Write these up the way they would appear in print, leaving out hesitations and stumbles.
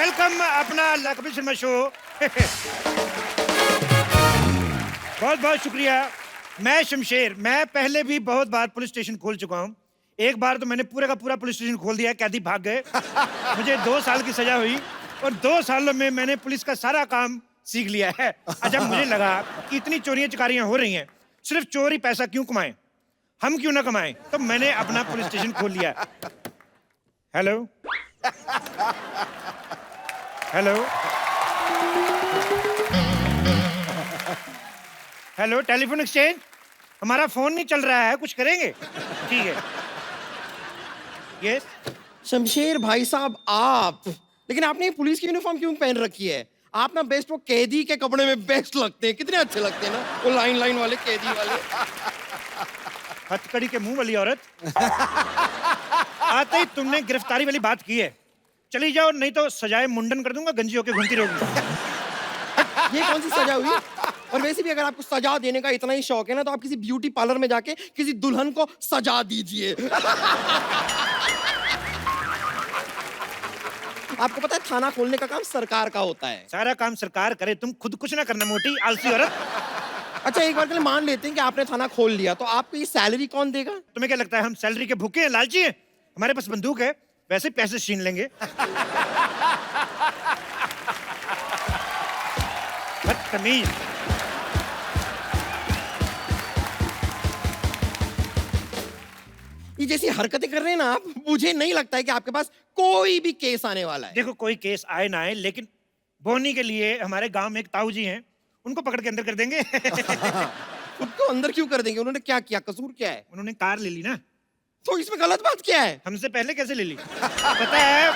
Welcome अपना Kapil Sharma show. बहुत बहुत शुक्रिया। मैं शमशेर, मैं पहले भी बहुत बार पुलिस स्टेशन खोल चुका हूँ। एक बार तो मैंने पूरे का पूरा पुलिस स्टेशन खोल दिया, कैदी भाग गए। मुझे 2 साल की सजा हुई और 2 सालों में मैंने पुलिस का सारा काम सीख लिया है। अच्छा, मुझे लगा कि इतनी चोरियां चकारियां हो रही हैं, सिर्फ चोर ही पैसा क्यों कमाएं, हम क्यों ना कमाएं, तो मैंने अपना पुलिस स्टेशन खोल लिया। Hello hello hello, telephone exchange, हमारा फोन नहीं चल रहा है, कुछ करेंगे? ठीक है। यस। शमशेर भाई साहब, आप लेकिन आपने ये पुलिस की यूनिफॉर्म क्यों पहन रखी है? आप ना बेस्ट वो कैदी के कपड़े में बेस्ट लगते हैं, कितने अच्छे लगते हैं ना, वो लाइन लाइन वाले कैदी वाले। हथकड़ी के मुंह वाली औरत। आते ही तुमने गिरफ्तारी वाली बात की है, चली जाओ, नहीं तो सजाए मुंडन कर दूंगा, गंजी होके घूमती रहोगी। ये कौन सी सजा हुई? और वैसे भी अगर आपको सजा देने का इतना ही शौक है ना, तो आप किसी ब्यूटी पार्लर में जाके किसी दुल्हन को सजा दीजिए। आपको पता है थाना खोलने का काम सरकार का होता है। सारा काम सरकार करे, तुम खुद कुछ ना करना, मोटी आलसी औरत। अच्छा, एक बार के लिए मान लेते हैं कि आपने थाना खोल लिया, तो आपको ये सैलरी कौन देगा? तुम्हें क्या लगता है हम सैलरी के भूखे हैं, लालची हैं? हमारे पास बंदूक है, वैसे पैसे छीन लेंगे। बदतमीज। ये जैसी हरकतें कर रहे हैं ना आप, मुझे नहीं लगता है कि आपके पास कोई भी केस आने वाला है। देखो, कोई केस आए ना आए, लेकिन बोनी के लिए हमारे गांव में एक ताऊ जी हैं, उनको पकड़ के अंदर कर देंगे। उनको अंदर क्यों कर देंगे? उन्होंने क्या किया? कसूर क्या है? उन्होंने कार ले ली ना। तो इसमें गलत बात क्या है? हमसे पहले कैसे ले ली? पता है,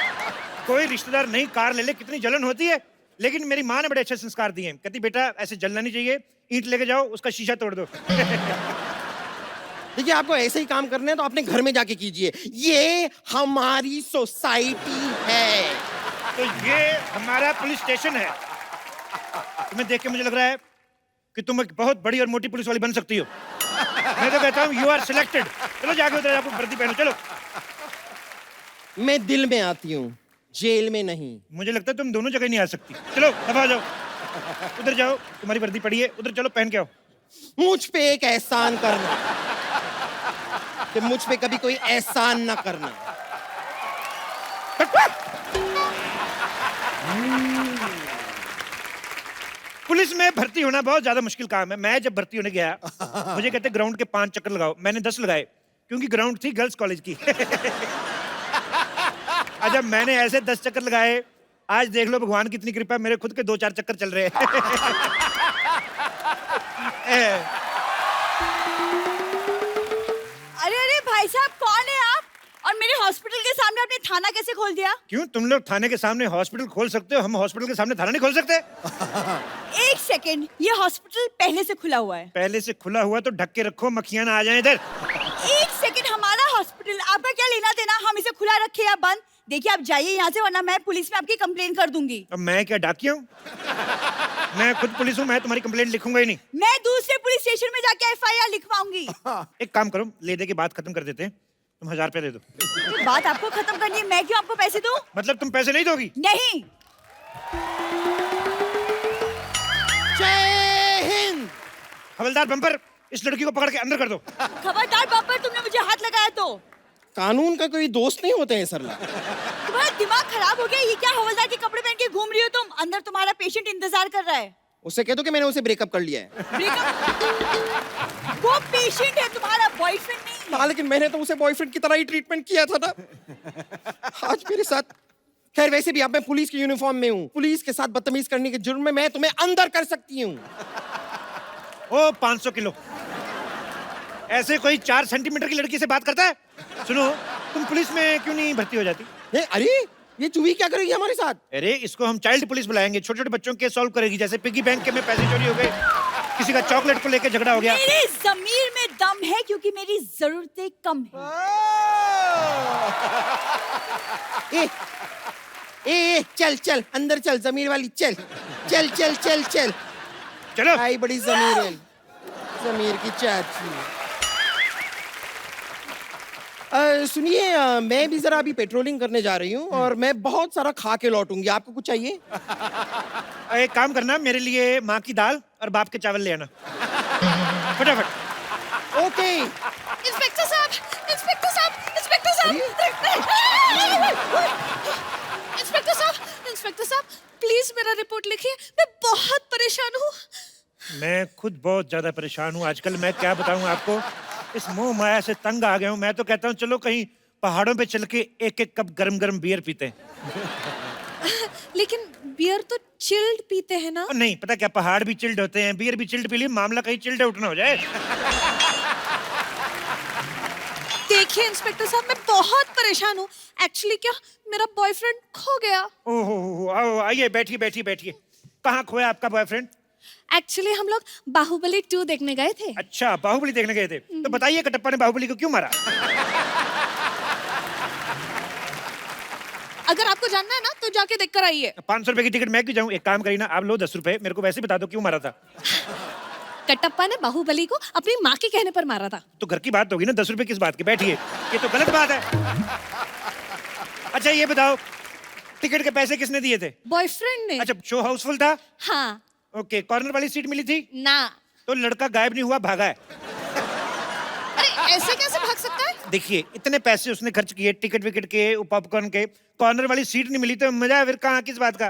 कोई रिश्तेदार नहीं कार ले ले, कितनी जलन होती है। लेकिन मेरी माँ ने बड़े अच्छे संस्कार दिए हैं, कहती बेटा ऐसे जलना नहीं चाहिए, ईंट लेके जाओ, उसका शीशा तोड़ दो। देखिए, आपको ऐसे ही काम करने हैं तो अपने घर में जाके कीजिए। ये हमारी सोसाइटी है। तो ये हमारा पुलिस स्टेशन है। तुम्हें देख के मुझे लग रहा है कि तुम एक बहुत बड़ी और मोटी पुलिस वाली बन सकती हो। मैं तो कहता हूँ यू आर सिलेक्टेड। चलो जाके उधर आपको वर्दी पहनो, चलो। मैं दिल में आती हूँ, जेल में नहीं। मुझे लगता है तुम दोनों जगह नहीं आ सकती। चलो दबा जाओ, उधर जाओ, तुम्हारी वर्दी पड़ी है, उधर चलो पहन के आओ। मुझ पे एक एहसान करना कि मुझ पे कभी कोई एहसान ना करना। पुलिस में भर्ती होना बहुत ज्यादा मुश्किल काम है। मैं जब भर्ती होने गया, मुझे कहते ग्राउंड के 5 चक्कर लगाओ, मैंने 10 लगाए, क्योंकि ग्राउंड थी गर्ल्स कॉलेज की। अच्छा, मैंने ऐसे 10 चक्कर लगाए, आज देख लो भगवान की इतनी कृपा, मेरे खुद के 2-4 चक्कर चल रहे हैं। अरे अरे भाई साहब, कौन है आप? और मेरे हॉस्पिटल के सामने आपने थाना कैसे खोल दिया? क्यों, तुम लोग थाने के सामने हॉस्पिटल खोल सकते हो, हम हॉस्पिटल के सामने थाना नहीं खोल सकते? एक सेकंड, ये हॉस्पिटल पहले से खुला हुआ है। पहले से खुला हुआ तो ढक के रखो, मक्खियां ना आ जाएं इधर। एक सेकंड, हमारा हॉस्पिटल, आपका क्या लेना देना हम इसे खुला रखे या बंद? देखिए, आप जाइए यहाँ से, वरना मैं पुलिस में आपकी कंप्लेन कर दूंगी। अब मैं क्या डाकिया हूँ? मैं खुद पुलिस हूँ, मैं तुम्हारी कंप्लेंट लिखूंगा ही नहीं। मैं दूसरे पुलिस स्टेशन में जाके FIR लिखवाऊंगी। एक काम करो, ले दे के बात खत्म कर देते हैं, तुम 1000 रुपया दे दो। बात आपको खत्म करनी है, मैं क्यों आपको पैसे दूं? मतलब तुम पैसे नहीं दोगी? नहीं। जय हिंद। हवलदार बम्पर, इस लड़की को पकड़ के अंदर कर दो। खबरदार बापर, तुमने मुझे हाथ लगाया तो। कानून का कोई दोस्त नहीं होते हैं सरला। तुम्हारा दिमाग खराब हो गया? ये क्या हवलदार के कपड़े पहन के घूम रही हो तुम? अंदर तुम्हारा पेशेंट इंतजार कर रहा है। उससे कह दो कि मैंने उसे ब्रेकअप कर लिया है। ब्रेकअप? वो पेशेंट है, तुम्हारा बॉयफ्रेंड नहीं है। हाँ, लेकिन मैंने तो उसे बॉयफ्रेंड की तरह ही ट्रीटमेंट किया था ना। आज मेरे साथ। खैर, वैसे भी अब मैं पुलिस की यूनिफॉर्म में हूँ, पुलिस के साथ बदतमीज करने के जुर्म में मैं तुम्हें अंदर कर सकती हूँ। ओ 500 किलो, ऐसे कोई 4 सेंटीमीटर की लड़की से बात करता है? सुनो, तुम पुलिस में क्यों नहीं भर्ती हो जाती? अरे, ये चूही क्या करेगी हमारे साथ? अरे, इसको हम चाइल्ड पुलिस बुलाएंगे, छोटे छोटे बच्चों के सॉल्व करेगी, जैसे पिगी बैंक के में पैसे चोरी हो गए, किसी का चॉकलेट को लेकर झगड़ा हो गया। मेरे ज़मीर में दम है, क्योंकि मेरी जरूरतें कम हैं। ए, चल चल अंदर चल, जमीर वाली चल चल चल चल चल। चलो। आई बड़ी जमीर है, जमीर की चाची। सुनिए, मैं भी जरा अभी पेट्रोलिंग करने जा रही हूँ और मैं बहुत सारा खा के लौटूंगी। आपको कुछ चाहिए? एक काम करना, मेरे लिए माँ की दाल और बाप के चावल ले आना फटाफट। ओके। इंस्पेक्टर साहब, इंस्पेक्टर साहब, इंस्पेक्टर साहब, इंस्पेक्टर साहब, इंस्पेक्टर साहब, प्लीज मेरा रिपोर्ट लिखिए, मैं बहुत परेशान हूँ। मैं खुद बहुत ज्यादा परेशान हूँ आजकल। मैं क्या बताऊँ आपको, इस मोह माया से तंग आ गया हूँ। मैं तो कहता हूँ चलो कहीं पहाड़ों पे चल के एक एक कप गरम गरम बियर पीते हैं। लेकिन बियर तो चिल्ड पीते हैं ना? और नहीं पता क्या, पहाड़ भी चिल्ड होते हैं, बियर भी चिल्ड पी लिए, मामला कहीं चिल्ड आउट ना हो जाए। देखिए इंस्पेक्टर साहब, मैं बहुत परेशान हूँ। एक्चुअली क्या, मेरा बॉयफ्रेंड खो गया। ओहो, आओ आइए, बैठिए बैठिए बैठिए। कहाँ खोया आपका बॉयफ्रेंड? एक्चुअली हम लोग बाहुबली 2 देखने गए थे। अच्छा, बाहुबली देखने गए थे। तो बताइए कटप्पा ने बाहुबली को क्यों मारा? अगर आपको जानना है ना तो जाके देख कर आइए। 500 रुपए की टिकट मैं क्यों जाऊँ? एक काम करिए ना, आप लो 10 रुपए, मेरे को वैसे बता दो क्यों मारा था। कटप्पा ने बाहुबली को अपनी माँ के कहने पर मारा था। तो घर की बात होगी ना, 10 रुपए किस बात की? बैठिए, ये तो गलत बात है। अच्छा ये बताओ, टिकट के पैसे किसने दिए थे? बॉयफ्रेंड ने। अच्छा, शो हाउसफुल था? हाँ। ओके, कॉर्नर वाली सीट मिली थी? ना। तो लड़का गायब नहीं हुआ, भागा है। अरे ऐसे कैसे भाग सकता है? देखिए, इतने पैसे उसने खर्च किए टिकट विकेट के, पॉपकॉर्न के, कॉर्नर वाली सीट नहीं मिली तो मजा फिर कहाँ, किस बात का?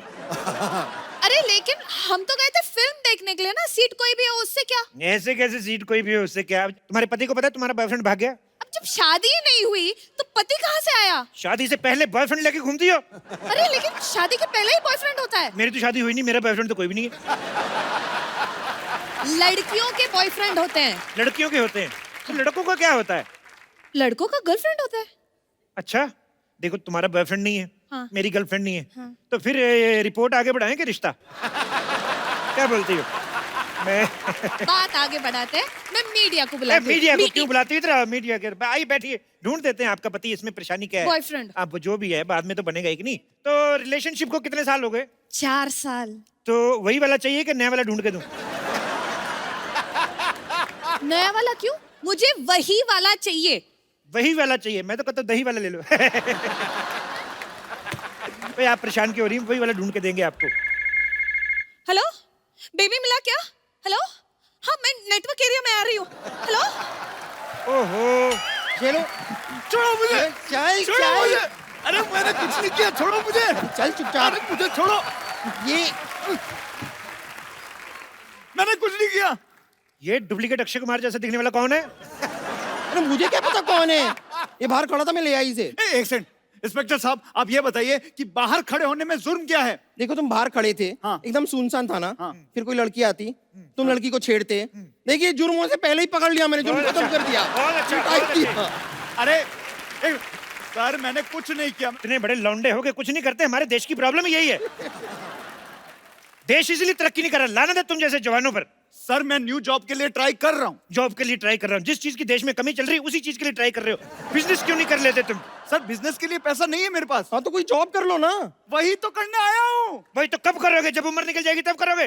अरे लेकिन हम तो गए थे फिल्म देखने के लिए ना, सीट कोई भी हो उससे क्या? ऐसे कैसे सीट कोई भी हो, उससे क्या? तुम्हारे पति को पता है तुम्हारा बॉयफ्रेंड भाग गया? अब जब शादी ही नहीं हुई तो पति कहाँ से आया? शादी से पहले बॉयफ्रेंड लेके घूमती हो? अरे लेकिन शादी के पहले ही बॉयफ्रेंड होता है। मेरी तो शादी हुई नहीं, मेरा बॉयफ्रेंड तो कोई भी नहीं है। लड़कियों के बॉयफ्रेंड होते हैं। लड़कियों के होते हैं, तो लड़कों का क्या होता है? लड़कों का गर्लफ्रेंड होता है। अच्छा, देखो तुम्हारा बॉयफ्रेंड नहीं है, हाँ। मेरी गर्लफ्रेंड नहीं है, हाँ। तो फिर रिपोर्ट आगे बढ़ाएं कि रिश्ता? क्या बोलती हो? मैं बात आगे बढ़ाते हैं, मैं मीडिया को बुलाती हूँ। मीडिया को क्यों बुलाती? इधर मीडिया के आइए, बैठिए, ढूंढ देते हैं आपका पति, इसमें परेशानी क्या है? बॉयफ्रेंड। अब जो भी है बाद में तो बनेगा एक नहीं। तो रिलेशनशिप को कितने साल हो गए? 4 साल। तो वही वाला चाहिए कि नया वाला ढूंढ के दूं? नया वाला क्यों? मुझे वही वाला चाहिए। वही वाला चाहिए? मैं तो कहता हूं दही वाला ले लो। भाई आप परेशान क्यों हो रही? वही वाला ढूंढ के देंगे आपको। हेलो, बेबी मिला क्या? हेलो, हाँ मैं नेटवर्क एरिया में आ रही हूँ। हेलो। ओहो, चलो, छोड़ो मुझे, चल छोड़ो चल मुझे। अरे मैंने कुछ नहीं किया, छोड़ो मुझे। चल चुपचाप। अरे मुझे छोड़ो, ये मैंने कुछ नहीं किया। ये डुप्लीकेट अक्षय कुमार जैसा दिखने वाला कौन है? अरे मुझे क्या पता कौन है? ये बाहर खड़ा था, मैं ले आई इसे। एक सेकंड, इंस्पेक्टर साहब आप ये बताइए कि बाहर खड़े होने में जुर्म क्या है? देखो तुम बाहर खड़े थे, हाँ। एकदम सुनसान था ना, हाँ। फिर कोई लड़की आती, तुम लड़की को छेड़ते। देखिए जुर्मों से पहले ही पकड़ लिया मैंने, जुर्म बहुत खत्म अच्छा, कर दिया। बहुत अच्छा, मिटाई बहुत दिया। अरे सर मैंने कुछ नहीं किया। इतने बड़े लौंडे हो के कुछ नहीं करते? हमारे देश की प्रॉब्लम यही है। देश इसलिए तरक्की नहीं कर रहा, लानत है तुम जैसे जवानों पर। सर मैं न्यू जॉब के लिए ट्राई कर रहा हूँ। जॉब के लिए ट्राई कर रहा हूँ? जिस चीज की देश में कमी चल रही है उसी चीज के लिए ट्राई कर रहे हो। बिजनेस क्यों नहीं कर लेते तुम? सर बिजनेस के लिए पैसा नहीं है मेरे पास। हाँ तो कोई जॉब कर लो ना। वही तो करने आया हूँ। भाई तो कब करोगे? जब उम्र निकल जाएगी तब करोगे?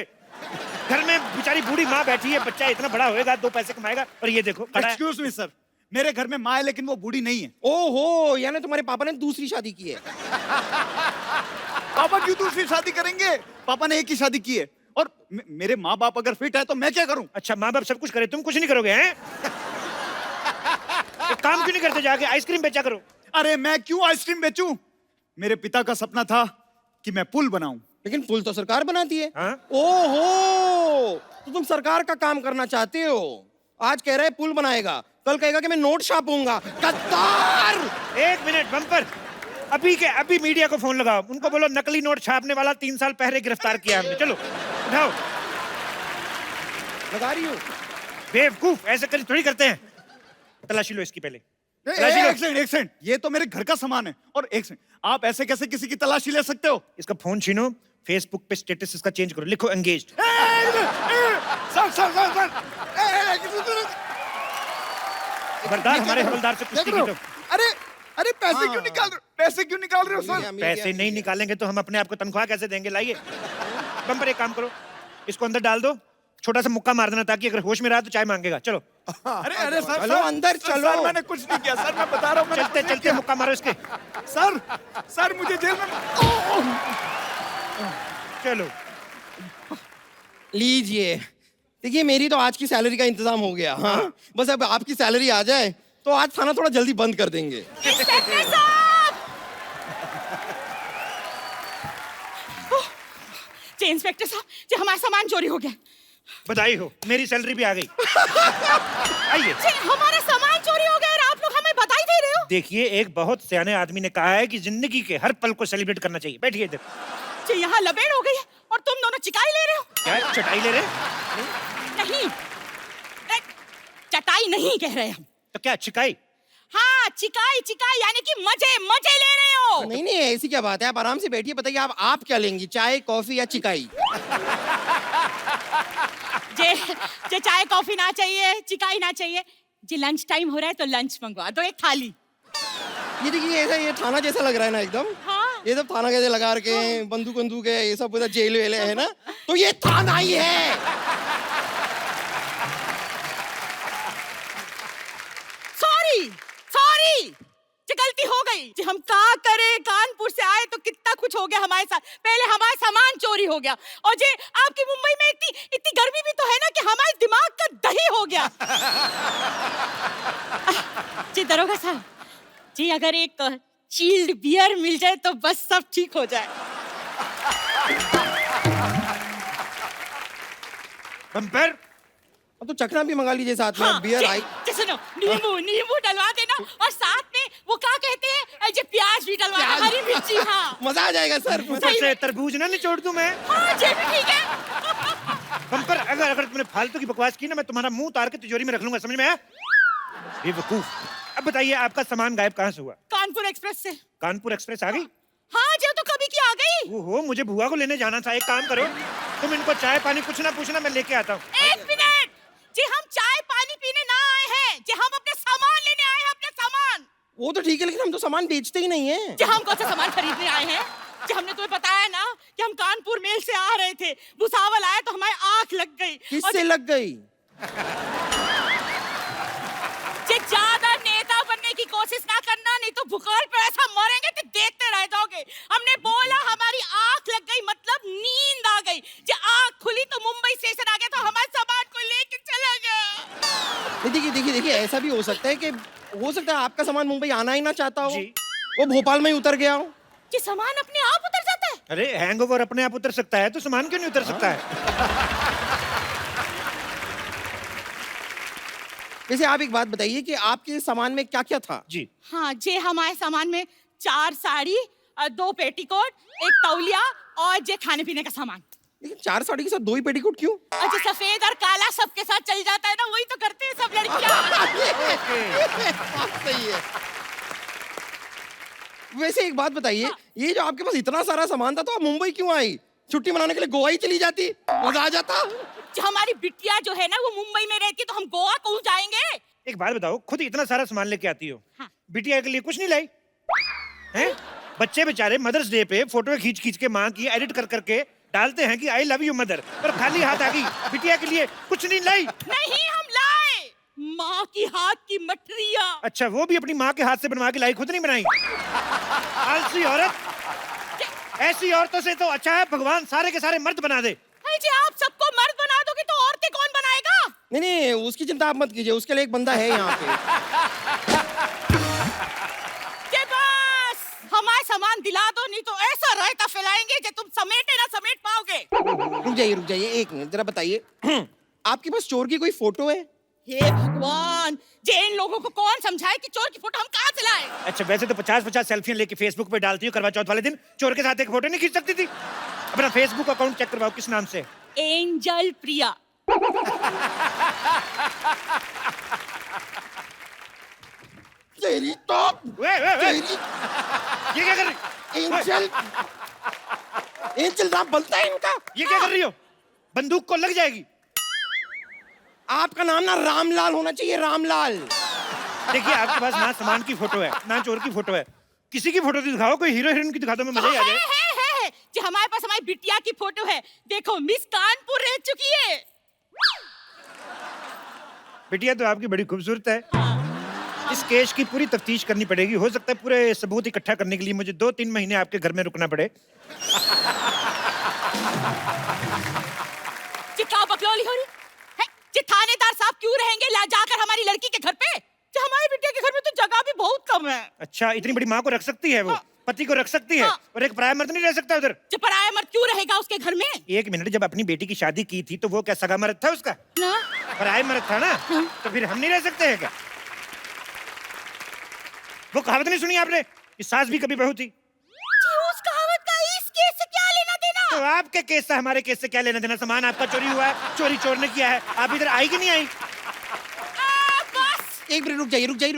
घर में बेचारी बूढ़ी माँ बैठी है, बच्चा इतना बड़ा होएगा, 2 पैसे कमाएगा, और ये देखो खड़ा है। एक्सक्यूज मी सर, मेरे घर में माँ है लेकिन वो बूढ़ी नहीं है। ओहो, यानी तुम्हारे पापा ने दूसरी शादी की है। पापा क्यों दूसरी शादी करेंगे? पापा ने एक ही शादी की है। और मेरे माँ बाप अगर फिट है तो मैं क्या करूं? अच्छा, माँ बाप सब कुछ करे, तुम कुछ नहीं करोगे हैं? एक काम क्यों नहीं करते, जाके आइसक्रीम बेचा करो। अरे मैं क्यों आइसक्रीम बेचूं? मेरे पिता का सपना था कि मैं पुल बनाऊं। लेकिन पुल तो सरकार बनाती है। हाँ? ओहो, तो तुम सरकार का काम करना चाहते हो। आज कह रहा है पुल बनाएगा, कल कहेगा कि मैं नोट छापूंगा। गद्दार! 1 मिनट बम्पर, अभी के अभी मीडिया को फोन लगाओ, उनको बोलो नकली नोट छापने वाला 3 साल पहले गिरफ्तार किया हमने। चलो उठाओ। लगा रही हूँ। बेवकूफ, ऐसे कर थोड़ी करते हैं। तलाशी लो इसकी पहले। एक सेकंड, ये तो मेरे घर का सामान है। और एक सेकंड, आप ऐसे कैसे किसी की तलाशी ले सकते हो? इसका फोन छीनो, फेसबुक पे स्टेटस इसका चेंज करो, लिखो एंगेज्ड। सर खबरदार हमारे हवलदार से कुछ नहीं। अरे अरे पैसे क्यों निकाल रहे हो? पैसे क्यों निकाल रहे हो सर? पैसे नहीं निकालेंगे तो हम अपने आप को तनख्वाह कैसे देंगे? लाइए बम्पर, एक काम करो, इसको अंदर डाल दो, छोटा सा मुक्का मार देना ताकि अगर होश में रहा तो चाय मांगेगा। चलो अरे अरे सर चलो अंदर चलो। सर मैंने कुछ नहीं किया सर, मैं बता रहा हूँ मैंने चलते कुछ नहीं चलते मुक्का मारो इसके। किया। सर मुझे जेल में चलो लीजिए। देखिए मेरी तो आज की सैलरी का इंतजाम हो गया। हाँ बस अब आपकी सैलरी आ जाए तो आज थाना थोड़ा जल्दी बंद कर देंगे। इंस्पेक्टर साहब! जी इंस्पेक्टर साहब, जी हमारा सामान चोरी हो गया। बधाई हो, मेरी सैलरी भी आ गई। आइए। जी हमारा सामान चोरी हो गया और आप लोग हमें बधाई दे रहे हो? देखिए एक बहुत सियाने आदमी ने कहा है कि जिंदगी के हर पल को सेलिब्रेट करना चाहिए। बैठिए इधर। जी यहाँ लपेट हो गई है और तुम दोनों चिकाई ले रहे हो? क्या चटाई ले रहे? नहीं, चटाई नहीं कह रहे हम। तो क्या चिकाई? हाँ चिकाई चिकाई यानी कि मजे मजे ले रहे हो। नहीं नहीं ऐसी क्या बात है, आप आराम से बैठिए। बताइए आप क्या लेंगी, चाय कॉफी या चिकाई? जे चाय कॉफी ना चाहिए, चिकाई ना चाहिए, जी लंच टाइम हो रहा है तो लंच मंगवा दो, एक थाली। ये देखिए ऐसा ये थाना जैसा लग रहा है ना एकदम। हाँ। ये सब थाना कैसे लगा रखे हैं, बंदूक बंदूक है, ये सब पूरा जेल वेल है ना, तो ये थाना ही है। सॉरी सॉरी, जी गलती हो गई जी। हम क्या करें, कानपुर से आए तो कितना कुछ हो गया हमारे साथ। पहले हमारा सामान चोरी हो गया और जी आपकी मुंबई में इतनी गर्मी भी तो है ना कि हमारे दिमाग का दही हो गया। जी दरोगा साहब जी, अगर एक चिल्ड बियर मिल जाए तो बस सब ठीक हो जाए। बम्पर अब तो चखना भी मंगा लीजिए साथ में। बियर आई सुनो, नींबू डलवा देना और साथ में वो क्या कहते हैं जो प्याज भी डलवा देना, हरी मिर्ची। हाँ मजा आ जाएगा सर। ऊपर से तरबूज ना निचोड़ दूं मैं। हाँ जी भी ठीक है। बम्पर अगर तुमने फालतू की बकवास की ना, मैं तुम्हारा मुंह उतार के तिजोरी में रख लूंगा, समझ में आया? बेवकूफ। अब बताइए आपका सामान गायब कहाँ से हुआ? कानपुर एक्सप्रेस से। कानपुर एक्सप्रेस आ गई? हाँ जी तो कभी की आ गई। ओहो, मुझे बुआ को लेने जाना था। एक काम करो, तुम इनको चाय पानी कुछ ना पूछना, मैं लेके आता हूँ। एक मिनट जी, हम चाय पानी पीने ना आए हैं जी, हम अपने सामान लेने आए हैं, अपने सामान। वो तो ठीक है लेकिन हम तो सामान बेचते ही नहीं है जी हम कौन सा सामान खरीदने आए हैं जी? हमने तुम्हें बताया ना कि हम कानपुर मेल से आ रहे थे, भुसावल आए तो हमारी आंख लग गई। किससे लग गई? जी ज्यादा नेता बनने की कोशिश ना करना, नहीं तो भूखल पे ऐसा मरेंगे कि देखते रह जाओगे। हमने बोला हमारी आंख लग गई मतलब नींद आ गई जी। आंख खुली तो मुंबई स्टेशन आ गया तो हमारे सामान को लेके चला गया। देखिए ऐसा भी हो सकता है कि आपका सामान मुंबई आना ही ना चाहता हो, जी। वो भोपाल में ही उतर गया हो। जी सामान अपने आप उतर जाता है? अरे हैंगओवर अपने आप उतर सकता है तो सामान क्यों नहीं उतर सकता है? वैसे आप एक बात बताइए कि आपके सामान में क्या क्या था? जी हाँ जी, हमारे सामान में 4 साड़ी, 2 पेटीकोट, 1 तौलिया और जे खाने पीने का सामान। लेकिन 4 साड़ी के साथ 2 ही पेटीकोट क्यों? अच्छा सफेद और काला सबके साथ चल जाता है ना, वही तो करते हैं सब लड़कियां। सही है। वैसे एक बात बताइए, ये जो आपके पास इतना सारा सामान था तो आप मुंबई क्यों आई? छुट्टी मनाने के लिए गोवा ही चली जाती, मजा आ जाता। जो हमारी बिटिया जो है ना वो मुंबई में रहती है तो हम गोवा क्यों जाएंगे? एक बात बताओ, खुद इतना सारा सामान लेके आती हो, हाँ। बिटिया के लिए कुछ नहीं लाई हैं? बच्चे बेचारे मदर्स डे पे फोटो खींच खींच के माँ की एडिट कर करके डालते हैं कि आई लव यू मदर, पर खाली हाथ आ गई, बिटिया के लिए कुछ नहीं लाई। नहीं हम लाए माँ की हाथ की मठरिया। अच्छा, वो भी अपनी माँ के हाथ से बनवा के लाई, खुद नहीं बनाई? आलसी औरत। ऐसी औरतों से तो अच्छा है भगवान सारे के सारे मर्द बना दे। जी आप सबको मर्द बना दोगे तो औरतें कौन बनाएगा? नहीं उसकी चिंता आप मत कीजिए, उसके लिए एक बंदा है यहाँ पे। जे बस हमारा सामान दिला दो, नहीं तो ऐसा रायता फैलाएंगे कि तुम समेटे ना समेट पाओगे। रुक जाइए एक मिनट, जरा बताइए आपके पास चोर की कोई फोटो है? हे भगवान, जे इन लोगों को कौन समझाए कि चोर की फोटो हम कहाँ से लाए? अच्छा, वैसे तो 50-50 सेल्फियां लेके फेसबुक पे डालती हो, करवा चौथ वाले दिन चोर के साथ एक फोटो नहीं खींच सकती थी? अपना फेसबुक अकाउंट चेक करवाओ, किस नाम से? एंजल प्रिया। तेरी तो ये क्या कर रही? एंजल एंजल नाम बनता है इनका। ये क्या कर रही हो? बंदूक को लग जाएगी। आपका नाम ना रामलाल होना चाहिए, रामलाल। देखिए आपके पास ना सामान की फोटो है ना चोर की फोटो है, किसी की फोटो दिखाओ, कोई हीरो हीरोइन की दिखा दो, मैं मजा ही आ जाए। है जी, हमारे पास हमारी बिटिया की फोटो है, देखो मिस कानपुर रह चुकी है। बिटिया तो आपकी बड़ी खूबसूरत है। इस केस की पूरी तफ्तीश करनी पड़ेगी। हो सकता है पूरे सबूत इकट्ठा करने के लिए मुझे 2-3 महीने आपके घर में रुकना पड़े। जी क्या बकलौली हो रही है? जी थानेदार साहब क्यों रहेंगे ला जाकर हमारी लड़की के घर पे? जी हमारी बिटिया के घर में तो जगह भी बहुत कम है। अच्छा, इतनी बड़ी माँ को रख सकती है वो? हाँ। पति को रख सकती है? हाँ। और एक पराया मर्द नहीं रह सकता उधर? जी पराया मर्द क्यों रहेगा उसके घर में? एक मिनट, जब अपनी बेटी की शादी की थी तो वो क्या सगा मर्द था उसका? ना पराया मर्द था ना? तो फिर हम नहीं रह सकते हैं क्या? वो कहावत नहीं सुनी आपने कि सास भी कभी बहू थी? जी उस कहावत का इस केस से क्या लेना देना? तो आपके केस से हमारे केस से क्या लेना देना? सामान आपका चोरी हुआ है, चोरी चोर ने किया है। आप इधर आई कि नहीं आई? बस एक मिनट रुक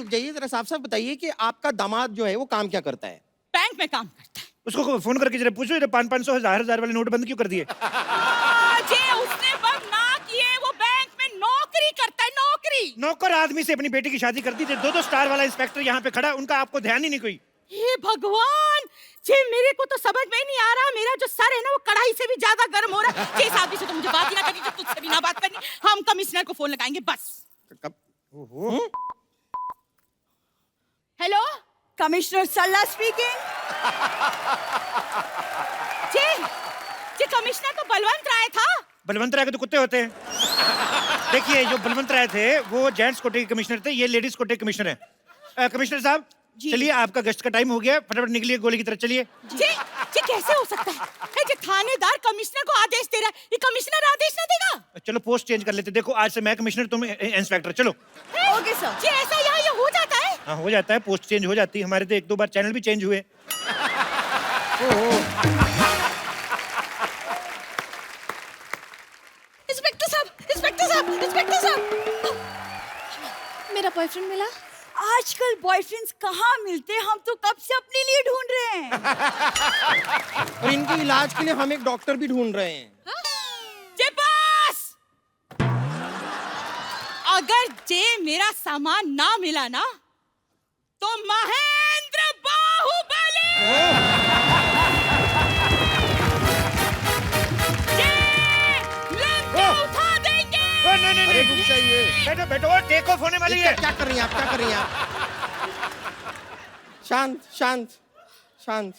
जाइए जरा साफ साफ बताइए कि आपका दामाद जो है वो काम क्या करता है? बैंक में काम करता है। उसको फोन करके जरा पूछो, 500 1000 वाले नोट बंद क्यों कर दिए? जी उसने बंद ना किए, वो बैंक में नौकरी करता है, नौकरी। नौकर आदमी से अपनी बेटी की शादी कर दी थी। 2-2 स्टार वाला इंस्पेक्टर यहाँ पे खड़ा, उनका आपको ध्यान ही नहीं कोई। हे भगवान जी, मेरे को तो समझ में नहीं आ रहा, मेरा जो सर है ना वो कढ़ाई से भी ज्यादा गर्म हो रहा है। इस आदमी से तो मुझे बात ही ना करनी, तुझसे भी ना बात करनी। हम कमिश्नर को फोन लगाएंगे बस। कब? हेलो, कमिश्नर सल्ला स्पीकिंग। जी जी कमिश्नर तो बलवंत राय था। बलवंत राय के तो कुत्ते होते हैं। देखिए, जो बलवंत राय थे वो जेंट्स कोटे के कमिश्नर थे, ये लेडीज कोटे के कमिश्नर है। कमिश्नर साहब जी। चलिए, आपका गश्त का टाइम हो गया, फटाफट निकलिए गोली की तरफ चलिए। जी जी कैसे हो सकता है? जी थानेदार कमिश्नर को आदेश दे रहा है, ये कमिश्नर आदेश ना देगा? चलो पोस्ट चेंज कर लेते। देखो, आज से मैं कमिश्नर, तुम इंस्पेक्टर। चलो। Okay sir. जी ऐसा यहाँ ये हो जाता है? हाँ, हो जाता है, पोस्ट चेंज हो जाती है। हमारे तो 1-2 बार चैनल भी चेंज हुए। इंस्पेक्टर साहब, इंस्पेक्टर साहब, इंस्पेक्टर साहब, मेरा बॉयफ्रेंड मिला? आजकल बॉयफ्रेंड्स कहाँ मिलते हैं? हम तो कब से अपने लिए ढूंढ रहे हैं। और इनके इलाज के लिए हम एक डॉक्टर भी ढूंढ रहे हैं। जे बस, अगर जे मेरा सामान ना मिला ना तो महेंद्र बाहुबली जे लंका उठा देंगे। नहीं, अरे रुक जाइए। बैठो बैठो, टेक ऑफ होने वाली है। क्या कर रही हैं आप? क्या कर रही हैं आप? शांत शांत शांत।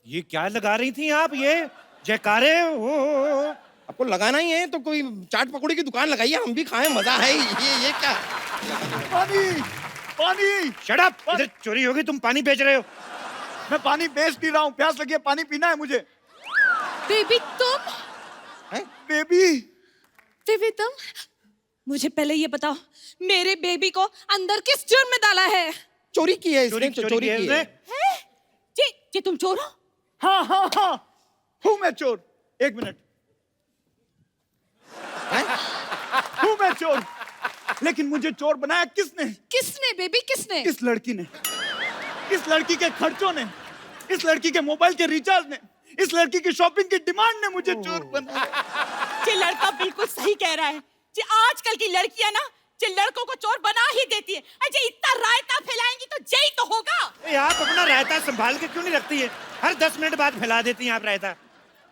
ये क्या लगा रही थी आप? ये जयकारे हो। आपको लगाना ही है तो कोई चाट पकौड़ी की दुकान लगाइए, हम भी खाएं, मजा है। ये क्या? पानी पानी। Shut up! इधर चोरी होगी, तुम पानी बेच रहे हो। मैं पानी बेच नहीं रहा हूँ, प्यास लगी है, पानी पीना है मुझे। बेबी तुम? है? बेबी बेबी तुम? मुझे पहले ये बताओ, मेरे बेबी को अंदर किस जुर्म में डाला है? चोरी की है इसने, चोरी चोरी की है की इसने। है। जी जी तुम चोर हो? हाँ हाँ हाँ, हूँ मैं चोर। 1 मिनट, हूँ मैं चोर, लेकिन मुझे चोर बनाया किसने? किसने बेबी, किसने? इस लड़की ने, इस लड़की के खर्चों ने, इस लड़की के मोबाइल के रिचार्ज ने, इस लड़की की शॉपिंग की डिमांड ने मुझे चोर बनाया। जी लड़का बिल्कुल सही कह रहा है। जी आजकल की लड़कियां ना जी लड़कों को चोर बना ही देती है। अजय इतना रायता फैलाएंगी तो जय तो होगा। ए, आप अपना रायता संभाल के क्यों नहीं रखती है? हर 10 मिनट बाद फैला देती हैं आप रायता।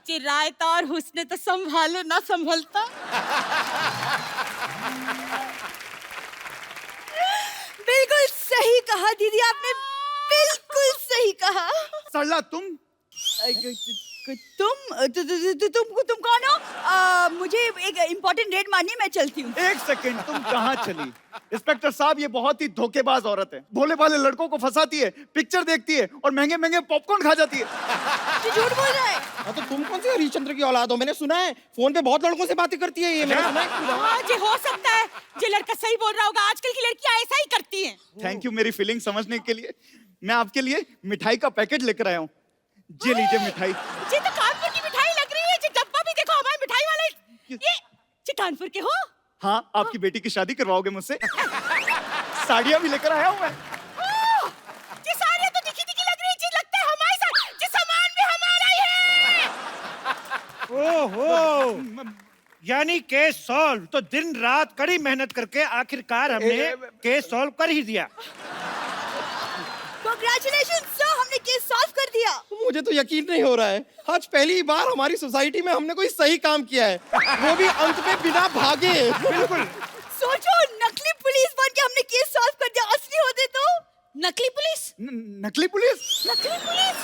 जी रायता और हुस्न तो संभाले ना संभलता। बिल्कुल सही कहा दीदी, आपने बिल्कुल सही कहा। सरला तुम तुम कौन हो? मुझे एक इम्पोर्टेंट रेड मारनी है, मैं चलती हूँ। 1 सेकंड, तुम कहाँ चली? इंस्पेक्टर साहब, ये बहुत ही धोखेबाज औरत है। भोले भाले लड़कों को फंसाती है, पिक्चर देखती है और महंगे महंगे पॉपकॉर्न खा जाती है। जी झूठ बोल रहा है। हाँ, तो तुम कौन से हरिश्चंद्र की औलाद हो? मैंने सुना है फोन पे बहुत लड़कों से बातें करती है ये। मैंने सुना है। हाँ जी हो सकता है, जी लड़का सही बोल रहा होगा। आजकल की लड़कियां ऐसा ही करती हैं। थैंक यू मेरी फीलिंग समझने के लिए। मैं आपके लिए मिठाई का पैकेट लेकर आया हूँ, ये लीजिए मिठाई। जी तो कानपुर की मिठाई लग रही है। जी डब्बा भी देखो, हमारे मिठाई वाले ये जी कानपुर के हो? हाँ, आपकी बेटी की शादी करवाओगे मुझसे? साड़ियाँ भी लेकर आया हूँ मैं। जी साड़ियाँ तो दिखी दिखी लग रही है। जी लगता है हमारे साथ जी सामान भी हमारा ही है। ओहो, यानी केस सॉल्व। तो दिन रात कड़ी मेहनत करके आखिरकार हमने केस सॉल्व कर ही दिया। कांग्रेचुलेशन सर, हमने केस सॉल्व कर दिया। मुझे तो यकीन नहीं हो रहा है, आज पहली बार हमारी सोसाइटी में हमने कोई सही काम किया है, वो भी अंत में बिना भागे। बिल्कुल। सोच सोचो नकली पुलिस बन के हमने केस सॉल्व कर दिया, असली होते तो नकली पुलिस? नकली पुलिस? नकली पुलिस।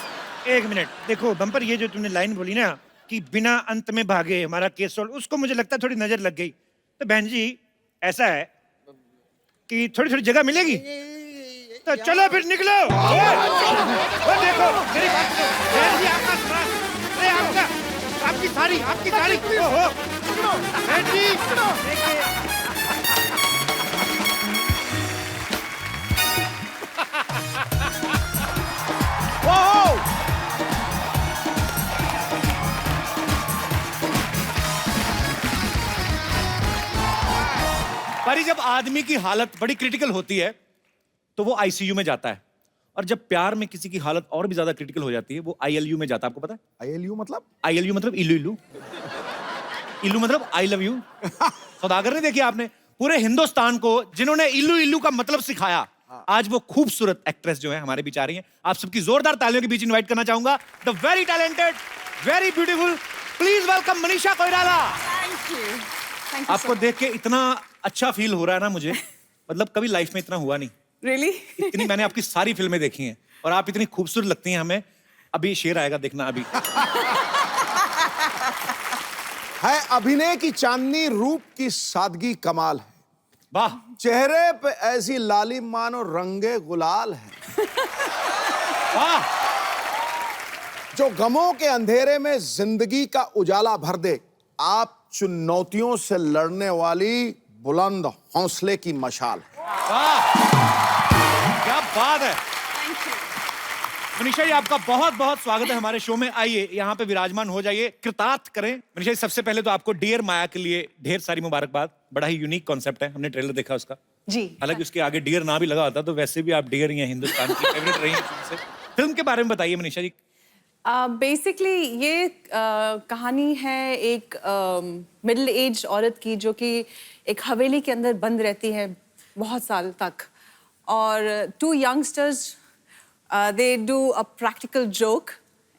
एक मिनट, देखो बम्पर, ये जो तुमने लाइन बोली ना कि बिना अंत में भागे हमारा केस सॉल्व, उसको मुझे लगता है थोड़ी नजर लग गई। तो बहन जी ऐसा है कि थोड़ी थोड़ी जगह मिलेगी, तो चलो फिर निकलो। वो देखो मेरी बात सुनो, बहन जी आपका सामान, अरे आपकी साड़ी ओहो बहन जी देखिए। पर जब आदमी की हालत बड़ी क्रिटिकल होती है तो वो आईसीयू में जाता है, और जब प्यार में किसी की हालत और भी ज्यादा क्रिटिकल हो जाती है वो आईएलयू में जाता है। आपको पता है आईएलयू मतलब? आईएलयू मतलब इल्लू इल्लू, इल्लू मतलब आई लव यू। सौदागर ने देखी आपने, पूरे हिंदुस्तान को जिन्होंने इल्लू इल्लू का मतलब सिखाया, आज वो खूबसूरत एक्ट्रेस जो है हमारे बीच आ रही हैं। आप सबकी जोरदार तालियों के बीच इनवाइट करना चाहूंगा the very talented, very beautiful, please welcome Manisha Koirala. आपको देख के इतना अच्छा फील हो रहा है ना मुझे, मतलब कभी लाइफ में इतना हुआ नहीं। रियली? इतनी मैंने आपकी सारी फिल्में देखी हैं और आप इतनी खूबसूरत लगती हैं हमें। अभी शेर आएगा, देखना अभी। है अभिनय की चांदनी, रूप की सादगी कमाल है, वाह। चेहरे पे ऐसी लाली मानो रंगे गुलाल है, वाह। जो गमों के अंधेरे में जिंदगी का उजाला भर दे। आप चुनौतियों से लड़ने वाली बुलंद हौसले की मशाल है। वाह, क्या बात है। मनीषा जी आपका बहुत बहुत स्वागत है हमारे शो में। आइए यहाँ पे विराजमान हो जाइए, कृतार्थ करें। मनीषा जी सबसे पहले तो आपको डियर माया के लिए ढेर सारी मुबारकबाद। बड़ा ही यूनिक कॉन्सेप्ट है, हमने ट्रेलर देखा उसका। जी। हालांकि उसके आगे डियर ना भी लगा होता तो वैसे भी आप डियर ही हैं, हिंदुस्तान की फेवरेट रही हैं। फिल्म के बारे में बताइए मनीषा जी। बेसिकली ये कहानी है एक मिडिल एज औरत की जो कि एक हवेली के अंदर बंद रहती है बहुत साल तक, और two youngsters they do a practical joke,